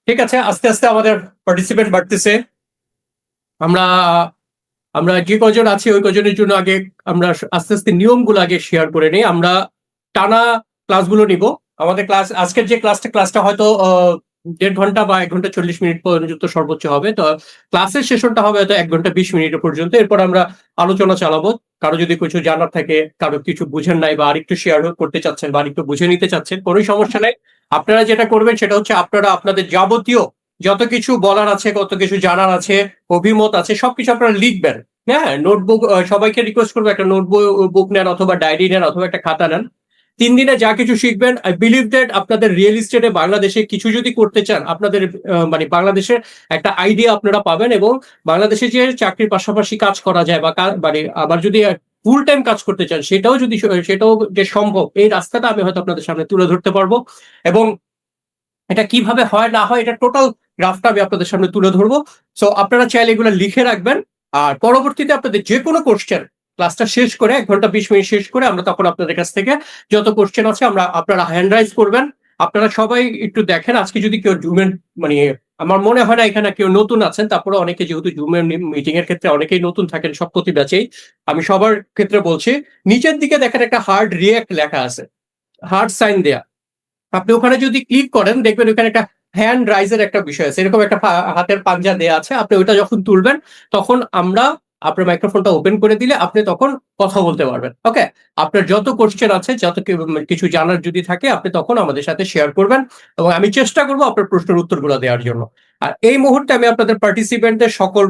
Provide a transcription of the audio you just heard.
ঠিক আছে, আস্তে আস্তে আমাদের পার্টিসিপেন্ট বাড়তেছে। আমরা আমরা যে কজন আছি ওই কজনের জন্য আগে আমরা আস্তে আস্তে নিয়মগুলো আগে শেয়ার করে নিই। আমরা টানা ক্লাসগুলো নিব। আমাদের আজকের যে ক্লাসটা হয়তো 1.5 ঘন্টা বা 1 ঘন্টা 40 মিনিট পর্যন্ত সর্বোচ্চ হবে। তো ক্লাসের সেশনটা হবে হয়তো 1 ঘন্টা 20 মিনিট পর্যন্ত। এরপর আমরা আলোচনা চালাবো। কারো যদি কিছু জানার থাকে, কারো কিছু বুঝেন নাই বা আরেকটু শেয়ার করতে চাচ্ছেন বা আরেকটু বুঝে নিতে চাচ্ছেন, কোনো সমস্যা নেই। আপনারা যেটা করবেন সেটা হচ্ছে আপনারা আপনাদের যাবতীয় যত কিছু বলার আছে, কত কিছু জানার আছে, অভিমত আছে, সবকিছু আপনারা লিখবেন। হ্যাঁ, নোটবুক, সবাইকে রিকোয়েস্ট করবো একটা নোটবুক নেন অথবা ডায়েরি নেন অথবা একটা খাতা নেন। 3 দিনে যা কিছু শিখবেন, আই বিলিভ দ্যাট আপনাদের রিয়েল এস্টেটে বাংলাদেশে কিছু যদি করতে চান, আপনাদের মানে বাংলাদেশের একটা আইডিয়া আপনারা পাবেন। এবং বাংলাদেশে যে চাকরির পাশাপাশি কাজ করা যায় বা মানে আবার যদি ফুল টাইম কাজ করতে চান, সেটাও যে সম্ভব, এই রাস্তাটা আমি হয়তো আপনাদের সামনে তুলে ধরতে পারবো। এবং এটা কিভাবে হয় না হয় এটা টোটাল গ্রাফটা আমি আপনাদের সামনে তুলে ধরবো। সো আপনারা চাইলে এগুলো লিখে রাখবেন। আর পরবর্তীতে আপনাদের যে কোনো কোশ্চেন, ক্লাসটা শেষ করে 1 ঘন্টা 20 মিনিট শেষ করে আমরা তখন আপনাদের কাছ থেকে যত কোশ্চেন আছে আপনারা হ্যান্ড রাইজ করবেন। আপনারা সবাই একটু দেখেন, আজকে যদি কেউ জুমের মানে আমার মনে হয় না এখানে কেউ নতুন আছেন, তারপরে অনেকে যেহেতু জুমের মিটিং এর ক্ষেত্রে অনেকেই নতুন থাকেন সব প্রতি ব্যাচেই, আমি সবার ক্ষেত্রে বলছি, নিচের দিকে দেখেন একটা হার্ড রিয়াক্ট লেখা আছে, হার্ড সাইন দেয়া। আপনি ওখানে যদি ক্লিক করেন দেখবেন ওখানে একটা হ্যান্ড রাইজের একটা বিষয় আছে, এরকম একটা হাতের পাঞ্জা দেয়া আছে। আপনি ওইটা যখন তুলবেন তখন আমরা আপনার মাইক্রোফোনটা ওপেন করে দিলে আপনি তখন কথা বলতে পারবেন। ওকে, আপনার যত কোশ্চেন আছে, কিছু জানার যদি থাকে, আপনি তখন আমাদের সাথে শেয়ার করবেন এবং আমি চেষ্টা করবো আপনার প্রশ্নের উত্তরগুলো দেওয়ার জন্য। আর এই মুহূর্তে আমি আপনাদের পার্টিসিপেন্টদের সকল